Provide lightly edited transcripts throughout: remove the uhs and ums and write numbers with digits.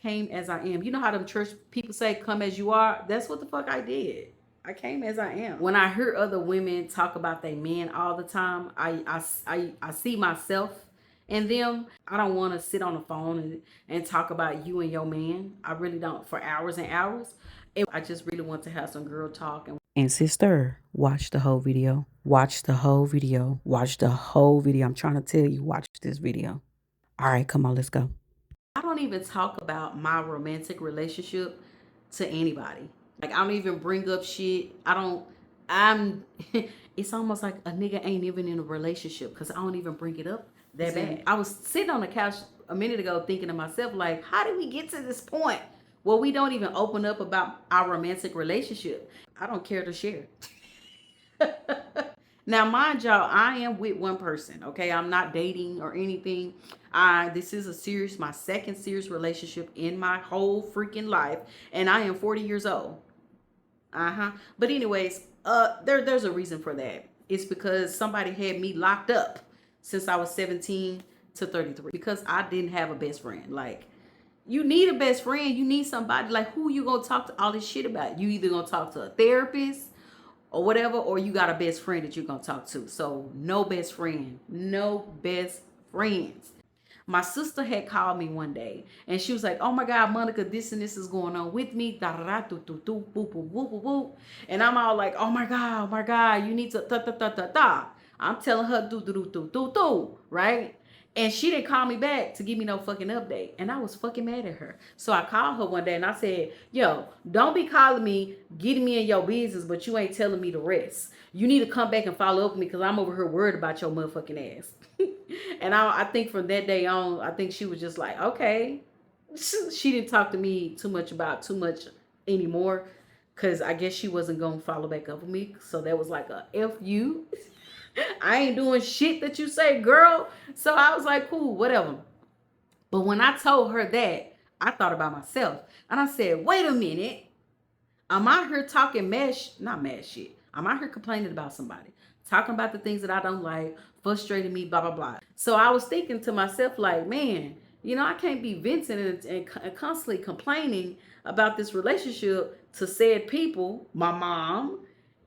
came as I am. You know how them church people say, come as you are? That's what the fuck I did. I came as I am. When I hear other women talk about their men all the time, I see myself in them. I don't want to sit on the phone and talk about you and your man. I really don't, for hours and hours. I just really want to have some girl talk. And sister, watch the whole video. Watch the whole video. Watch the whole video. I'm trying to tell you, watch this video. All right, come on, let's go. I don't even talk about my romantic relationship to anybody. Like, I don't even bring up shit. I'm, it's almost like a nigga ain't even in a relationship because I don't even bring it up that bad. I was sitting on the couch a minute ago thinking to myself, like, how did we get to this point? Well, we don't even open up about our romantic relationship. I don't care to share. Now, mind y'all, I am with one person, okay? I'm not dating or anything. This is my second serious relationship in my whole freaking life, and I am 40 years old. But anyways, there's a reason for that. It's because somebody had me locked up since I was 17 to 33 because I didn't have a best friend. Like, you need a best friend. You need somebody. Like, who you gonna talk to all this shit about? You either gonna talk to a therapist or whatever, or you got a best friend that you're gonna talk to. So no best friend, no best friends. My sister had called me one day and she was like, oh my God, Monica, this and this is going on with me. Da, da, da, do, do, do, boop, boop, boop, boop, boop. And I'm all like, oh my God, you need to da, da, da, da, da. I'm telling her do, do, do, do, do, do, right? And she didn't call me back to give me no fucking update. And I was fucking mad at her. So I called her one day and I said, yo, don't be calling me, getting me in your business, but you ain't telling me the rest. You need to come back and follow up with me because I'm over here worried about your motherfucking ass. And I think from that day on, I think she was just like, okay. She didn't talk to me too much anymore because I guess she wasn't going to follow back up with me. So that was like a F you. I ain't doing shit that you say, girl. So I was like, cool, whatever. But when I told her that, I thought about myself. And I said, wait a minute. I'm out here talking not mad shit. I'm out here complaining about somebody. Talking about the things that I don't like, frustrating me, blah, blah, blah. So I was thinking to myself, like, man, I can't be venting and constantly complaining about this relationship to said people, my mom.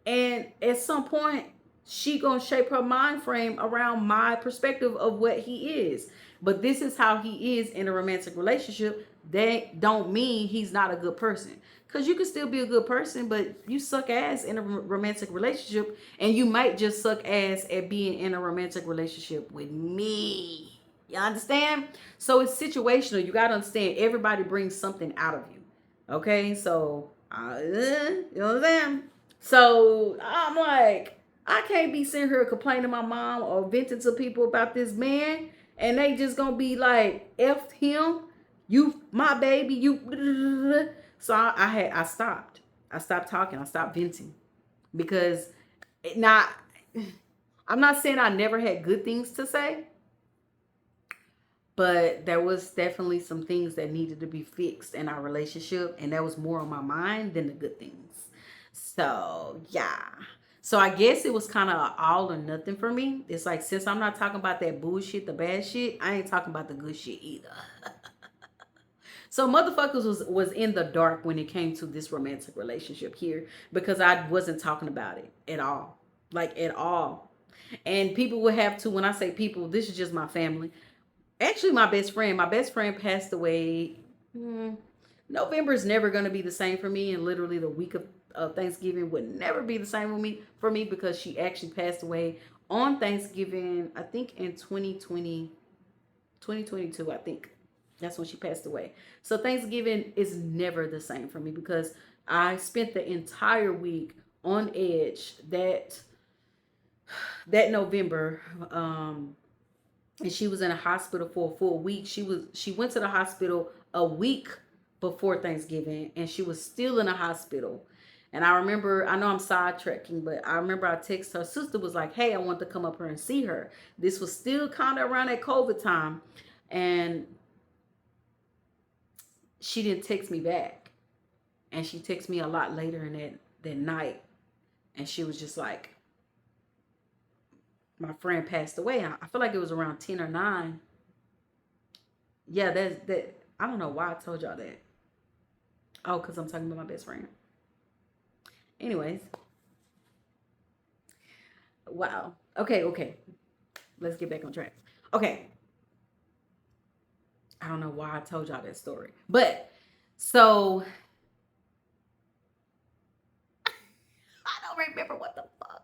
And at some point, she gonna shape her mind frame around my perspective of what he is. But this is how he is in a romantic relationship. That don't mean he's not a good person. Because you can still be a good person, but you suck ass in a romantic relationship. And you might just suck ass at being in a romantic relationship with me. You understand? So it's situational. You got to understand everybody brings something out of you. Okay? So, you know what I'm saying? So I'm like, I can't be sitting here complaining to my mom or venting to people about this man. And they just going to be like, F him. You, my baby, you. So I stopped. I stopped talking. I stopped venting because I'm not saying I never had good things to say, but there was definitely some things that needed to be fixed in our relationship. And that was more on my mind than the good things. So yeah. So I guess it was kind of all or nothing for me. It's like, since I'm not talking about that bullshit, the bad shit, I ain't talking about the good shit either. So motherfuckers was in the dark when it came to this romantic relationship here because I wasn't talking about it at all. Like, at all. And people would have to, when I say people, this is just my family. Actually, my best friend passed away. November is never going to be the same for me. And literally the week of Thanksgiving would never be the same for me because she actually passed away on Thanksgiving, I think in 2022, I think. That's when she passed away. So Thanksgiving is never the same for me because I spent the entire week on edge that November. And she was in a hospital for a full week. She went to the hospital a week before Thanksgiving and she was still in a hospital. And I remember, I know I'm sidetracking, but I remember I texted her sister, was like, hey, I want to come up here and see her. This was still kind of around that COVID time. And she didn't text me back. And she texted me a lot later in that night. And she was just like, my friend passed away. I feel like it was around 10 or 9. Yeah, I don't know why I told y'all that. Oh, because I'm talking about my best friend. Anyways, wow. Okay, okay. Let's get back on track. Okay. I don't know why I told y'all that story. But so I don't remember what the fuck.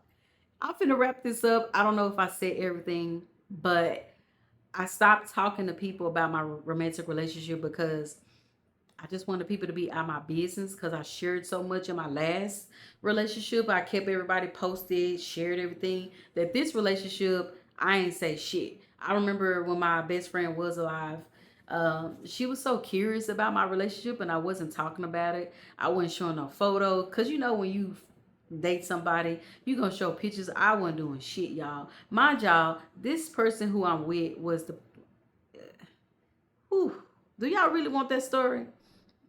I'm finna wrap this up. I don't know if I said everything, but I stopped talking to people about my romantic relationship because I just wanted people to be out of my business because I shared so much in my last relationship. I kept everybody posted, shared everything. That this relationship, I ain't say shit. I remember when my best friend was alive, she was so curious about my relationship and I wasn't talking about it. I wasn't showing no photo because you know when you date somebody, you gonna show pictures. I wasn't doing shit, y'all. Mind y'all, this person who I'm with was the. Whew, do y'all really want that story?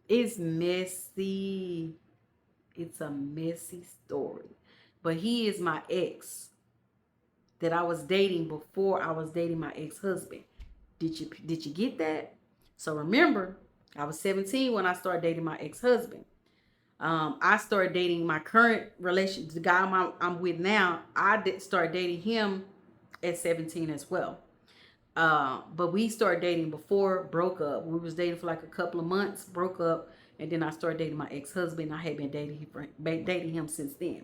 It's messy. It's a messy story. But he is my ex that I was dating before I was dating my ex-husband. Did you get that? So remember, I was 17 when I started dating my ex-husband. I started dating my current relation, the guy I'm with now. I did start dating him at 17 as well. But we started dating before, broke up. We was dating for like a couple of months, broke up, and then I started dating my ex-husband. I had been dating him since then.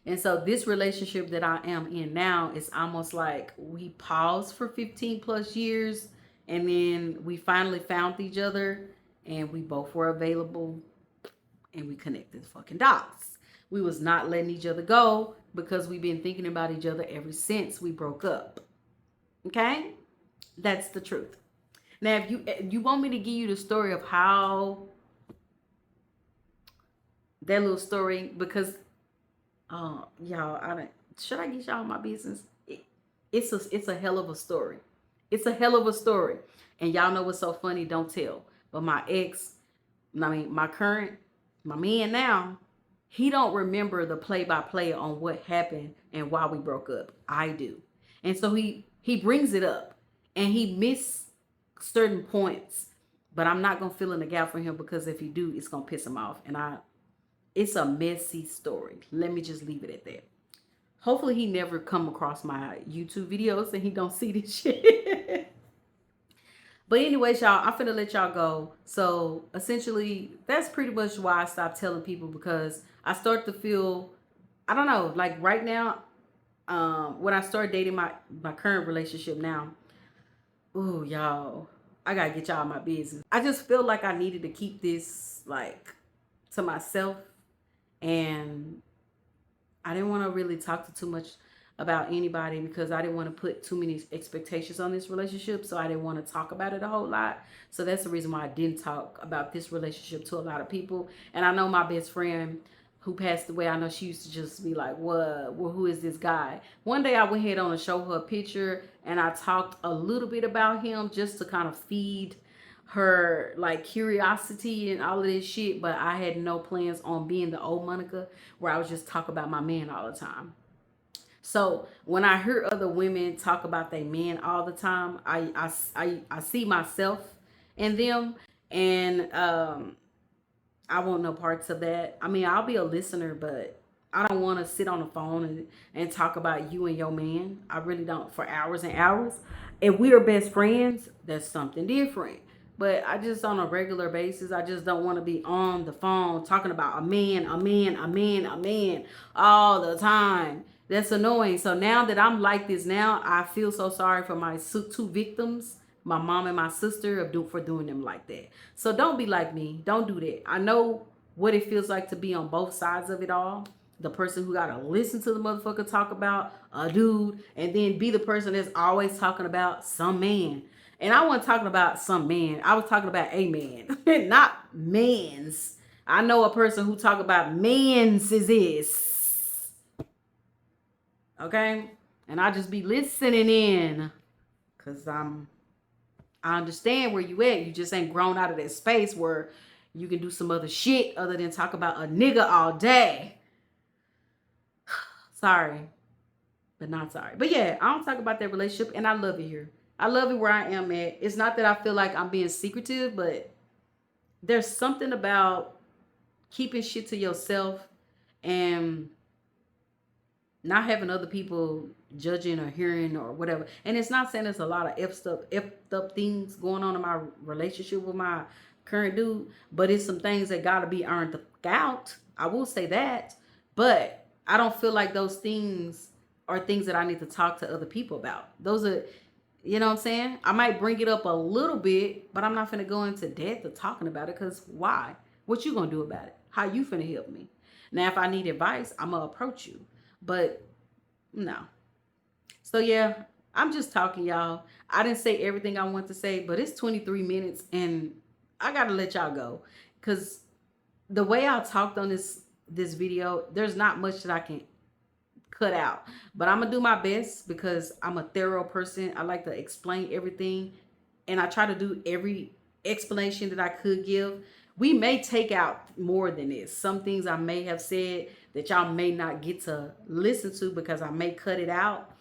And so this relationship that I am in now is almost like we paused for 15 plus years and then we finally found each other and we both were available and we connected the fucking dots. We was not letting each other go because we've been thinking about each other ever since we broke up. Okay? That's the truth. Now, if you want me to give you the story of how that little story, because y'all, I don't. Should I get y'all my business? It's a hell of a story. It's a hell of a story, and y'all know what's so funny? Don't tell. But my ex, I mean my current, my man now, he don't remember the play by play on what happened and why we broke up. I do, and so he brings it up, and he missed certain points. But I'm not gonna fill in the gap for him because if he do, it's gonna piss him off, and it's a messy story. Let me just leave it at that. Hopefully he never come across my YouTube videos and he don't see this shit. But anyways, y'all, I'm finna let y'all go. So essentially, that's pretty much why I stopped telling people because I start to feel, I don't know, like right now, when I start dating my current relationship now, ooh, y'all, I gotta get y'all my business. I just feel like I needed to keep this like to myself, and I didn't want to really talk to too much about anybody because I didn't want to put too many expectations on this relationship. So I didn't want to talk about it a whole lot. So that's the reason why I didn't talk about this relationship to a lot of people. And I know my best friend who passed away, I know she used to just be like, what? Well, who is this guy? One day I went ahead on and show her a picture and I talked a little bit about him just to kind of feed her like curiosity and all of this shit, but I had no plans on being the old Monica where I was just talk about my man all the time. So when I hear other women talk about their men all the time, I see myself in them, and I want no parts of that. I mean, I'll be a listener, but I don't want to sit on the phone and talk about you and your man. I really don't for hours and hours. If we are best friends, that's something different. But I just on a regular basis, I just don't want to be on the phone talking about a man, a man, a man, a man all the time. That's annoying. So now that I'm like this now, I feel so sorry for my two victims, my mom and my sister, for doing them like that. So don't be like me. Don't do that. I know what it feels like to be on both sides of it all. The person who gotta listen to the motherfucker talk about a dude and then be the person that's always talking about some man. And I wasn't talking about some man. I was talking about a man, not man's. I know a person who talk about man's is this. Okay? And I just be listening in. Cause I understand where you at. You just ain't grown out of that space where you can do some other shit other than talk about a nigga all day. Sorry, but not sorry. But yeah, I don't talk about that relationship and I love it here. I love it where I am at. It's not that I feel like I'm being secretive, but there's something about keeping shit to yourself and not having other people judging or hearing or whatever. And it's not saying there's a lot of effed up things going on in my relationship with my current dude, but it's some things that gotta be earned out. I will say that. But I don't feel like those things are things that I need to talk to other people about. Those are, you know what I'm saying? I might bring it up a little bit, but I'm not finna go into depth of talking about it, because why? What you gonna do about it? How you finna help me? Now, if I need advice, I'm gonna approach you. But no. So yeah, I'm just talking, y'all. I didn't say everything I want to say, but it's 23 minutes and I gotta let y'all go. Cause the way I talked on this video, there's not much that I can cut out. But I'm gonna do my best because I'm a thorough person. I like to explain everything. And I try to do every explanation that I could give. We may take out more than this. Some things I may have said that y'all may not get to listen to because I may cut it out.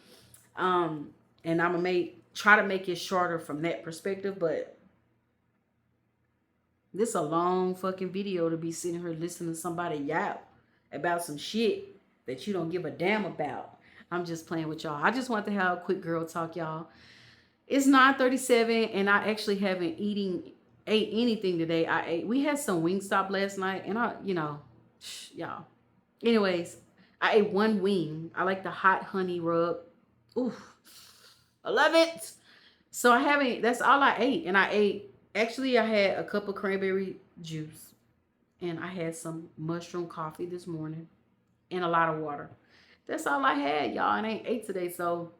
And I'm gonna try to make it shorter from that perspective, but this is a long fucking video to be sitting here listening to somebody yap about some shit that you don't give a damn about. I'm just playing with y'all. I just want to have a quick girl talk, y'all. It's 9:37 and I actually haven't ate anything today. We had some Wingstop last night and y'all. Anyways, I ate one wing. I like the hot honey rub. Oof. I love it. So that's all I ate. And I had a cup of cranberry juice and I had some mushroom coffee this morning and a lot of water. That's all I had, y'all. And I ain't ate today. So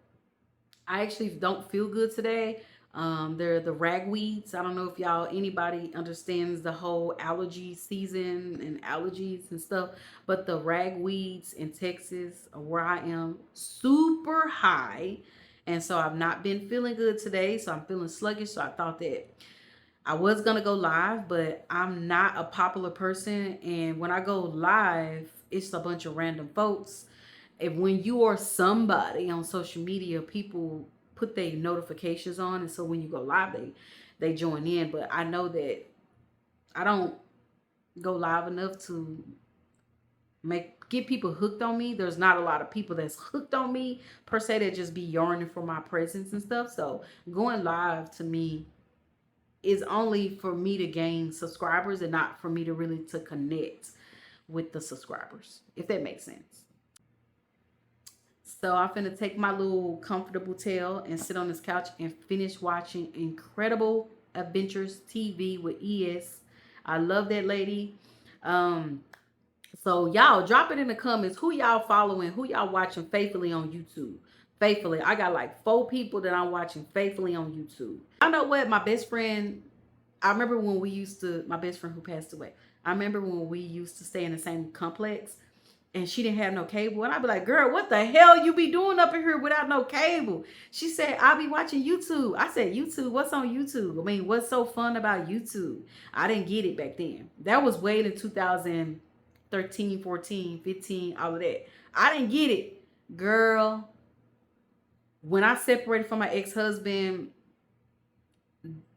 I actually don't feel good today. They're the ragweeds. I don't know if anybody understands the whole allergy season and allergies and stuff, but the ragweeds in Texas, where I am, super high. And so I've not been feeling good today. So I'm feeling sluggish. So I thought that I was going to go live, but I'm not a popular person. And when I go live, it's a bunch of random folks. And when you are somebody on social media, people put their notifications on. And so when you go live, they join in. But I know that I don't go live enough to get people hooked on me. There's not a lot of people that's hooked on me per se that just be yearning for my presence and stuff. So going live to me is only for me to gain subscribers and not for me to really to connect with the subscribers, if that makes sense. So I'm finna take my little comfortable tail and sit on this couch and finish watching Incredible Adventures TV with ES. I love that lady. So y'all drop it in the comments. Who y'all following? Who y'all watching faithfully on YouTube? Faithfully. I got like 4 people that I'm watching faithfully on YouTube. I know what? My best friend, I remember when my best friend who passed away. I remember when we used to stay in the same complex and she didn't have no cable. And I'd be like, girl, what the hell you be doing up in here without no cable? She said, I'll be watching YouTube. I said, YouTube? What's on YouTube? I mean, what's so fun about YouTube? I didn't get it back then. That was way in 2013, 14, 15, all of that. I didn't get it. Girl, when I separated from my ex-husband,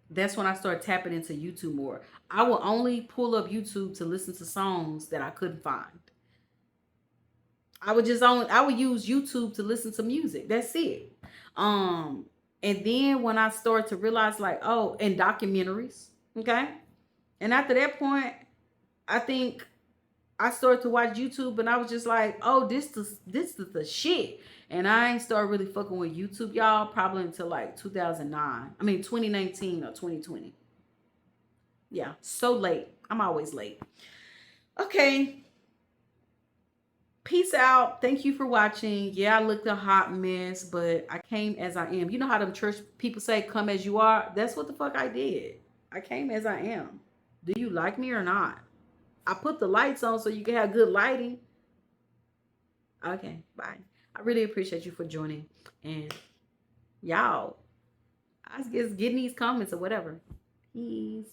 that's when I started tapping into YouTube more. I will only pull up YouTube to listen to songs that I couldn't find. I would use YouTube to listen to music. That's it. And then when I started to realize like, oh, and documentaries, okay? And after that point, I think I started to watch YouTube and I was just like, oh, this is the shit. And I ain't started really fucking with YouTube, y'all, probably until like 2019 or 2020. Yeah, so late. I'm always late. Okay. Peace out. Thank you for watching. Yeah, I looked a hot mess, but I came as I am. You know how them church people say, come as you are? That's what the fuck I did. I came as I am. Do you like me or not? I put the lights on so you can have good lighting. Okay, bye. I really appreciate you for joining. And y'all, I guess getting these comments or whatever. Peace.